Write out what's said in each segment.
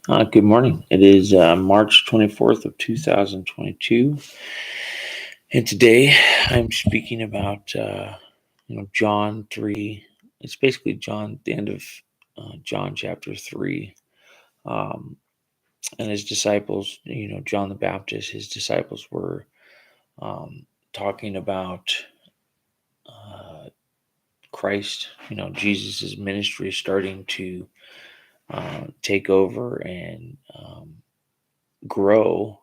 Good morning. It is March 24th of 2022, and today I'm speaking about John 3. It's basically John, the end of John chapter 3, um, and his disciples. John the Baptist. His disciples were talking about uh, Christ. Jesus' ministry starting to take over and grow,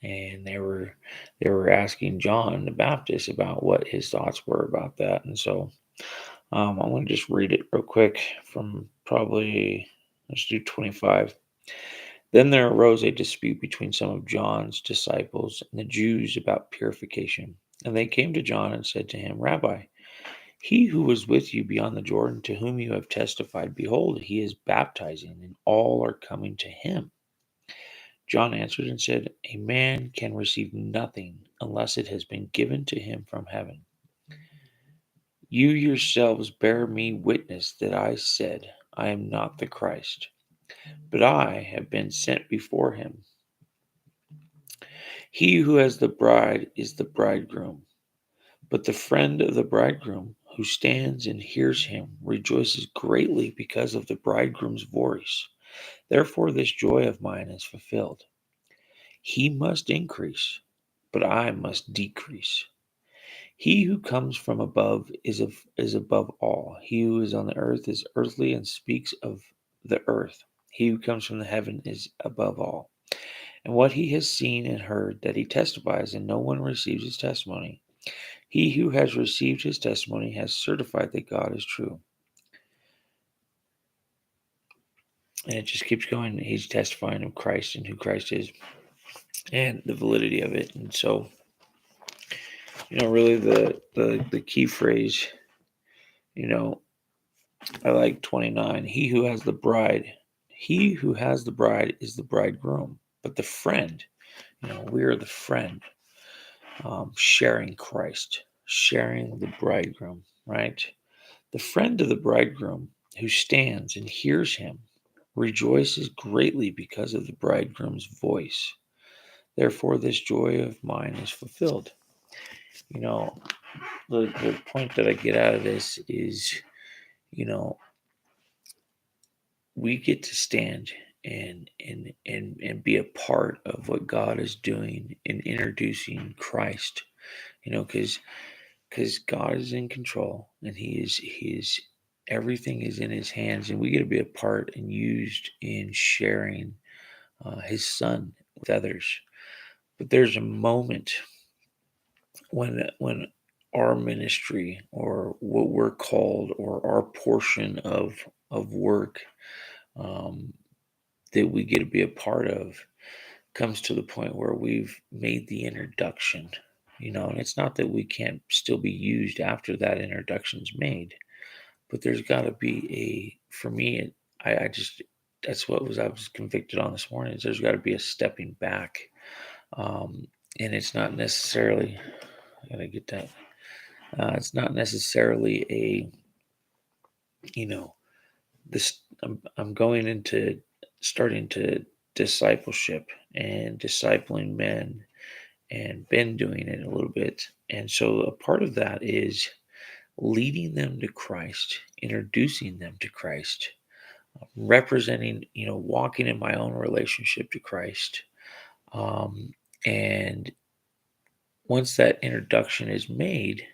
and they were asking John the Baptist about what his thoughts were about that. And so I want to just read it real quick from probably, let's do 25. Then there arose a dispute between some of John's disciples and the Jews about purification. And they came to John and said to him, Rabbi, he who was with you beyond the Jordan, to whom you have testified, behold, he is baptizing, and all are coming to him. John answered and said, A man can receive nothing unless it has been given to him from heaven. You yourselves bear me witness that I said, I am not the Christ, but I have been sent before him. He who has the bride is the bridegroom, but the friend of the bridegroom who stands and hears him rejoices greatly because of the bridegroom's voice. Therefore, this joy of mine is fulfilled. He must increase, but I must decrease. He who comes from above is above all. He who is on the earth is earthly and speaks of the earth. He who comes from the heaven is above all. And what he has seen and heard that he testifies, and no one receives his testimony. He who has received his testimony has certified that God is true. And it just keeps going. He's testifying of Christ and who Christ is and the validity of it. And so, really the key phrase, you know, I like 29. He who has the bride is the bridegroom, but the friend, we are the friend, sharing Christ, sharing the bridegroom, right? The friend of the bridegroom who stands and hears him rejoices greatly because of the bridegroom's voice. Therefore, this joy of mine is fulfilled. You know, the point that I get out of this is, you know, we get to stand and be a part of what God is doing in introducing Christ. Because God is in control, and He is everything is in His hands, and we get to be a part and used in sharing His Son with others. But there's a moment when our ministry, or what we're called, or our portion of work, um, that we get to be a part of, comes to the point where we've made the introduction. And it's not that we can't still be used after that introduction's made, but there's got to be for me, I just, that's what I was convicted on this morning, is there's got to be a stepping back. Um, and it's not necessarily, I gotta get that, it's not necessarily you know, I'm going into starting to discipleship and discipling men, and been doing it a little bit. And so a part of that is leading them to Christ, introducing them to Christ, representing, walking in my own relationship to Christ. And once that introduction is made,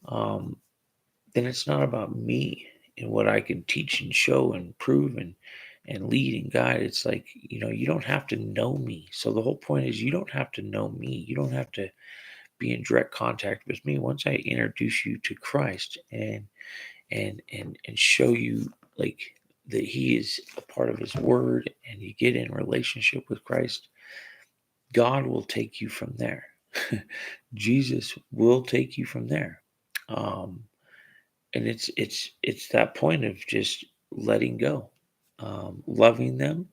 um, then it's not about me and what I can teach and show and prove and lead and guide. It's like, you don't have to know me. So the whole point is, you don't have to know me. You don't have to be in direct contact with me. Once I introduce you to Christ and show you, like, that He is a part of His Word, and you get in relationship with Christ, God will take you from there. Jesus will take you from there. Um, and it's that point of just letting go, loving them,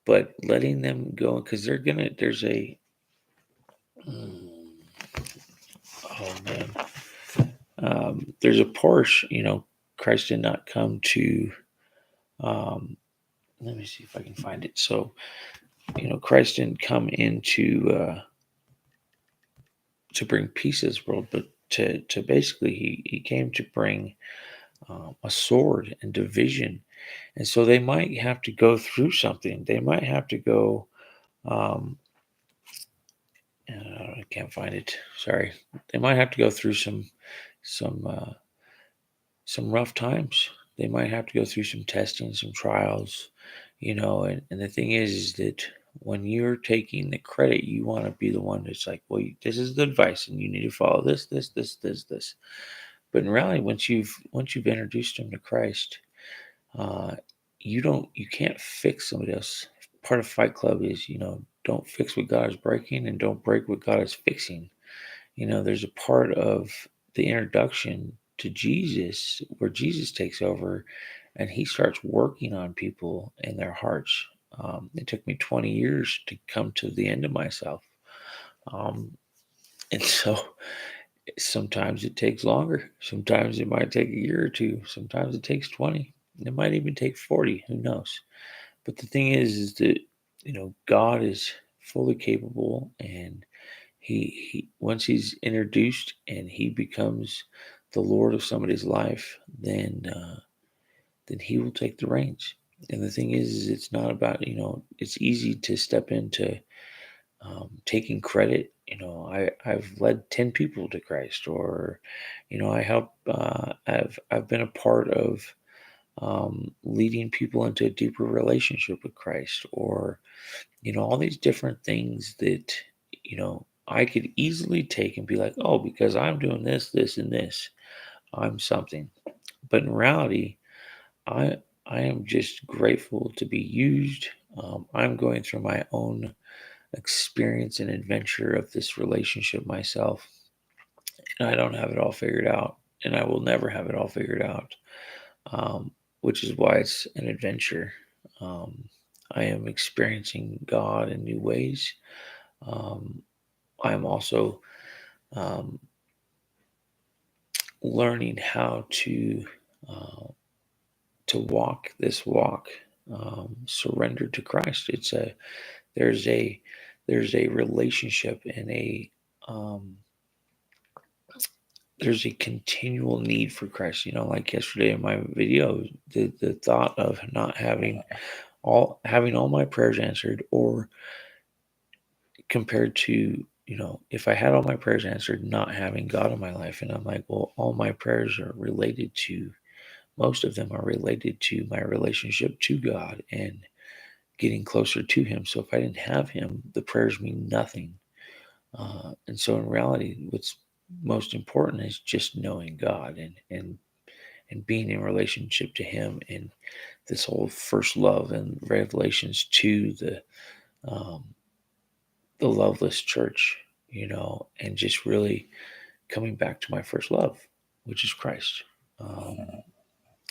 but letting them go, because there's a, mm, oh man, there's a Porsche. Christ did not come to, um, let me see if I can find it. So, Christ didn't come into to bring peace to this world, but to basically he came to bring a sword and division. And so they might have to go through something. They might have to go. Um, I can't find it. Sorry. They might have to go through some some rough times. They might have to go through some testing, some trials, and the thing is that when you're taking the credit, you want to be the one that's like, well, this is the advice, and you need to follow this. But in reality, once you've introduced them to Christ, uh, you can't fix somebody else. Part of Fight Club is don't fix what God is breaking, and don't break what God is fixing. There's a part of the introduction to Jesus where Jesus takes over and he starts working on people and their hearts. It took me 20 years to come to the end of myself. Um, and so sometimes it takes longer. Sometimes it might take a year or two. Sometimes it takes 20. It might even take 40. Who knows? But the thing is that, God is fully capable, and he once he's introduced and he becomes the Lord of somebody's life, then he will take the reins. And the thing is it's not about, it's easy to step into taking credit. I've led 10 people to Christ, or I help. I've been a part of leading people into a deeper relationship with Christ, or all these different things that I could easily take and be like, oh, because I'm doing this, and this, I'm something. But in reality, I I am just grateful to be used. I'm going through my own experience and adventure of this relationship myself, and I don't have it all figured out, and I will never have it all figured out. Um, which is why it's an adventure. Um, I am experiencing God in new ways. Um, I am also um, learning how uh, to walk this walk, surrendered to Christ. There's a there's a relationship and um, there's a continual need for Christ. Like yesterday in my video, the thought of not having all my prayers answered, or compared to if I had all my prayers answered, not having God in my life. And I'm like, well, all my prayers are related to most of them are related to my relationship to God and getting closer to Him. So if I didn't have Him, the prayers mean nothing. And so in reality, what's most important is just knowing God and being in relationship to Him, and this whole first love and Revelations to um, the loveless church, and just really coming back to my first love, which is Christ. Um,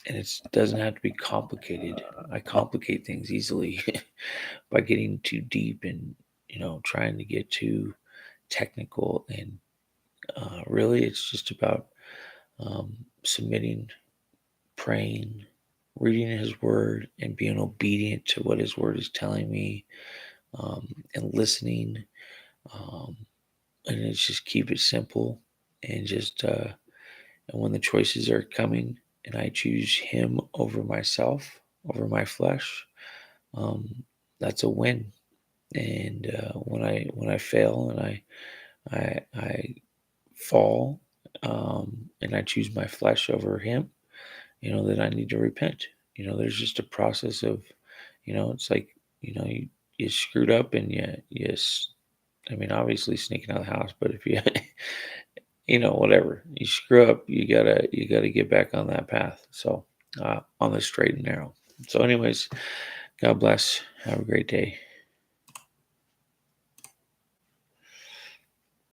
and it doesn't have to be complicated. I complicate things easily by getting too deep and trying to get too technical. And really, it's just about submitting, praying, reading His Word, and being obedient to what His Word is telling me, and listening. Um, and it's just keep it simple, and just and when the choices are coming, and I choose Him over myself, over my flesh, um, that's a win. And when I fail and I fall, and I choose my flesh over Him, then I need to repent. There's just a process of, it's like, you screwed up, and yes, I mean, obviously sneaking out of the house, but if you, whatever, you screw up, you gotta get back on that path. So, on the straight and narrow. So anyways, God bless. Have a great day.